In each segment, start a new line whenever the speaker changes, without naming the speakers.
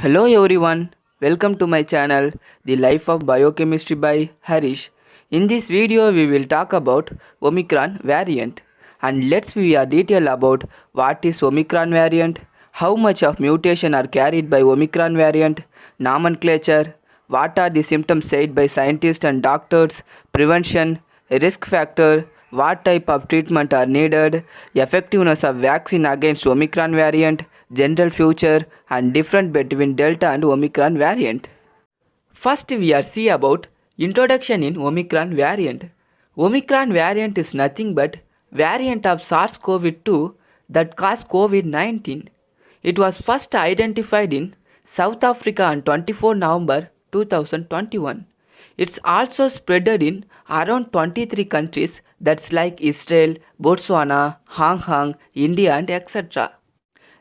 Hello everyone, welcome to my channel The Life of Biochemistry by Harish. In this video we will talk about Omicron variant, and let's be a detail about what is Omicron variant, how much of mutation are carried by Omicron variant, nomenclature, what are the symptoms said by scientists and doctors, prevention, risk factor, what type of treatment are needed, effectiveness of vaccine against Omicron variant, general future and difference between Delta and Omicron variant. First we are see about introduction in Omicron variant. Omicron variant is nothing but variant of SARS-CoV-2 that caused COVID-19. It was first identified in South Africa on 24 November 2021. It's also spreaded in around 23 countries, that's like Israel, Botswana, Hong Kong, India and etc.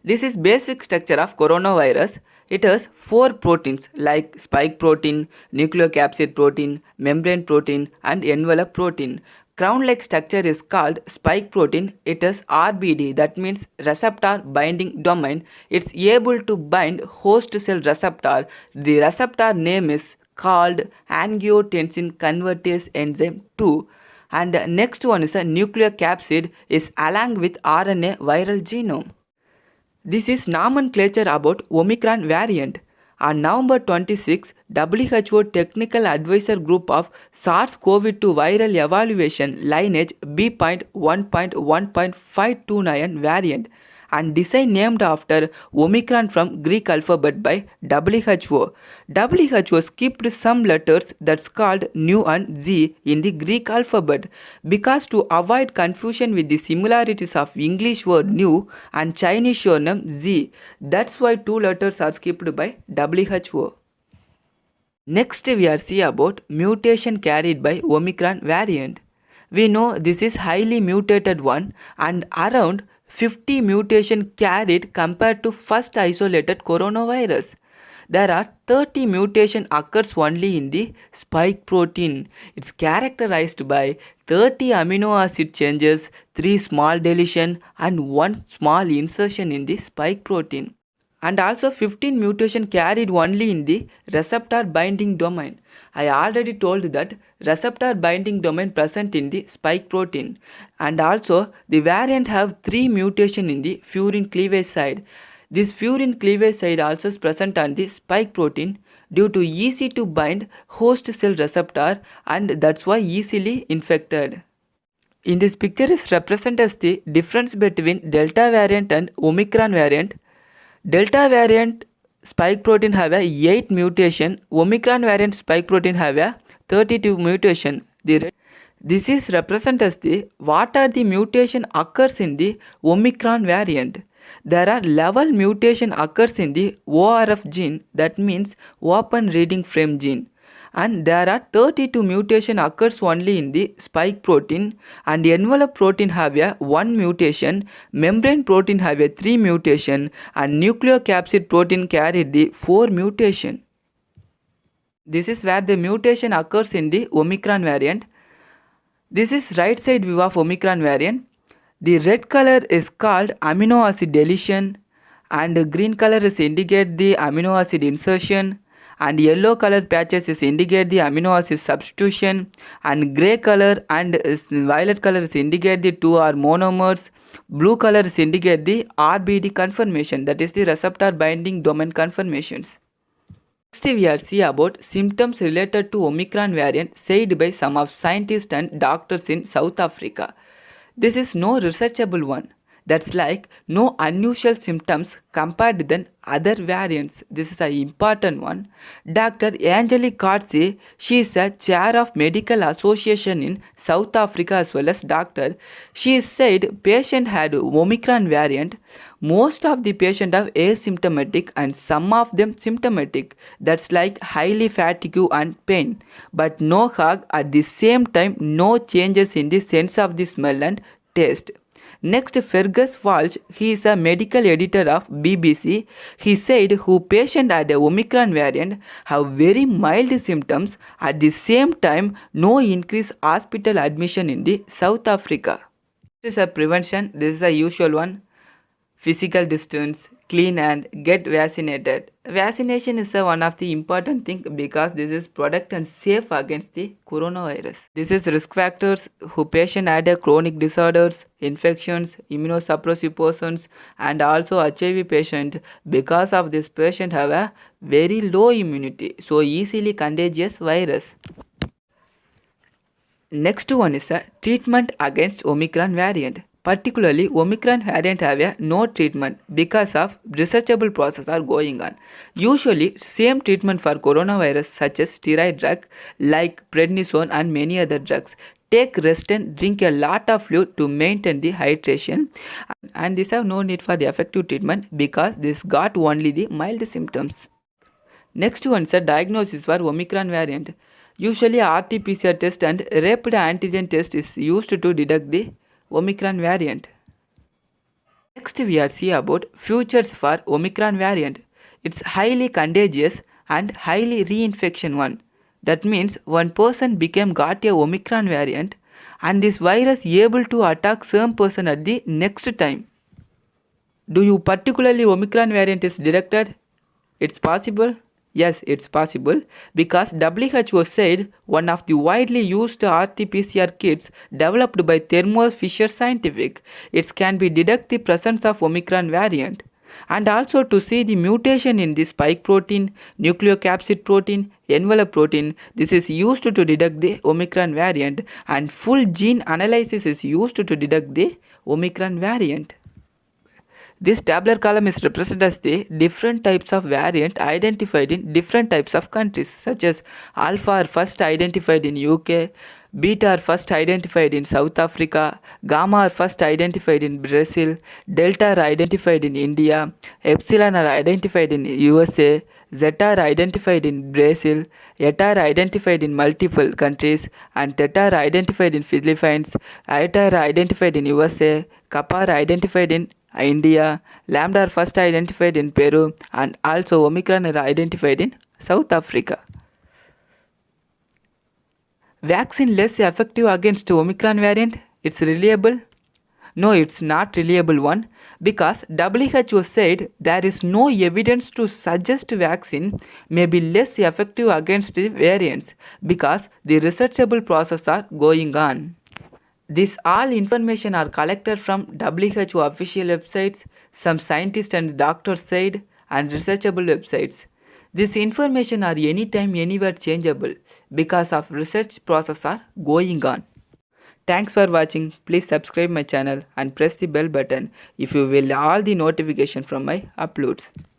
This is basic structure of coronavirus. It has four proteins like spike protein, nucleocapsid protein, membrane protein and envelope protein. Crown-like structure is called spike protein. It is RBD, that means receptor binding domain. It's able to bind host cell receptor. The receptor name is called angiotensin convertase enzyme 2. And next one is a nucleocapsid is along with RNA viral genome. This is nomenclature about Omicron variant. On November 26, WHO Technical Advisor Group of SARS-CoV-2 Viral Evaluation Lineage B.1.1.529 variant and design named after Omicron from Greek alphabet by WHO. WHO skipped some letters that's called Nu and Z in the Greek alphabet because to avoid confusion with the similarities of English word new and Chinese surname Z. That's why two letters are skipped by WHO. Next we are see about mutation carried by Omicron variant. We know this is highly mutated one and around 50 mutation carried compared to first isolated coronavirus. There are 30 mutation occurs only in the spike protein. It's characterized by 30 amino acid changes, 3 small deletion and 1 small insertion in the spike protein. And also 15 mutation carried only in the receptor binding domain. I already told that receptor binding domain present in the spike protein, and also the variant have 3 mutation in the furin cleavage side. This furin cleavage side also is present on the spike protein due to easy to bind host cell receptor, and that's why easily infected. In this picture is represent as the difference between Delta variant and Omicron variant. Delta variant spike protein have a 8 mutation, Omicron variant spike protein have a 32 mutation. This is represent as the what are the mutation occurs in the Omicron variant. There are 11 mutation occurs in the ORF gene, that means open reading frame gene, and there are 32 mutation occurs only in the spike protein, and envelope protein have a 1 mutation, membrane protein have a 3 mutation, and nucleocapsid protein carry the 4 mutation. This is where the mutation occurs in the Omicron variant. This is right side view of Omicron variant. The red color is called amino acid deletion, and green color is indicate the amino acid insertion, and yellow color patches is indicate the amino acid substitution, and gray color and violet color is indicate the 2 are monomers. Blue color is indicate the RBD conformation, that is the receptor binding domain conformations. Next we are see about symptoms related to Omicron variant said by some of scientists and doctors in South Africa. This is no researchable one. That's like no unusual symptoms compared than other variants. This is an important one. Dr. Angelique Coetzee, she is a chair of medical association in South Africa as well as doctor. She said patient had Omicron variant. Most of the patient are asymptomatic and some of them symptomatic. That's like highly fatigue and pain, but no hug. At the same time, no changes in the sense of the smell and taste. Next, Fergus Walsh, he is a medical editor of BBC. He said who patient had a Omicron variant have very mild symptoms. At the same time, no increased hospital admission in the South Africa. This is a prevention. This is a usual one. Physical distance, clean and get vaccinated. Vaccination is one of the important thing because this is protect and safe against the coronavirus. This is risk factors who patient had a chronic disorders, infections, immunosuppressive persons and also HIV patient. Because of this patient have a very low immunity, so easily contagious virus. Next one is a treatment against Omicron variant. Particularly, Omicron variant have a no treatment because of researchable process are going on. Usually, same treatment for coronavirus such as steroid drug like prednisone and many other drugs. Take rest and drink a lot of fluid to maintain the hydration. And this have no need for the effective treatment because this got only the mild symptoms. Next one is a diagnosis for Omicron variant. Usually RT-PCR test and rapid antigen test is used to detect the Omicron variant. Next we are see about futures for Omicron variant. It's highly contagious and highly reinfection one. That means one person got a Omicron variant and this virus able to attack same person at the next time. Do you particularly Omicron variant is detected? It's possible? Yes, it's possible because WHO said one of the widely used RT-PCR kits developed by Thermo Fisher Scientific. It can be detect the presence of Omicron variant and also to see the mutation in the spike protein, nucleocapsid protein, envelope protein. This is used to detect the Omicron variant and full gene analysis is used to detect the Omicron variant. This tabular column is represented as the different types of variant identified in different types of countries such as alpha are first identified in UK, beta are first identified in South Africa, gamma are first identified in Brazil, delta are identified in India, epsilon are identified in USA, zeta are identified in Brazil, eta are identified in multiple countries and theta are identified in Philippines, iota are identified in USA, kappa are identified in India, lambda are first identified in Peru and also Omicron are identified in South Africa. Vaccine less effective against Omicron variant? It's reliable? No, it's not reliable one because WHO said there is no evidence to suggest vaccine may be less effective against the variants because the researchable process are going on. This all information are collected from WHO official websites, some scientists and doctors said and researchable websites. This information are anytime anywhere changeable because of research process are going on. Thanks for watching. Please subscribe my channel and press the bell button if you will all the notification from my uploads.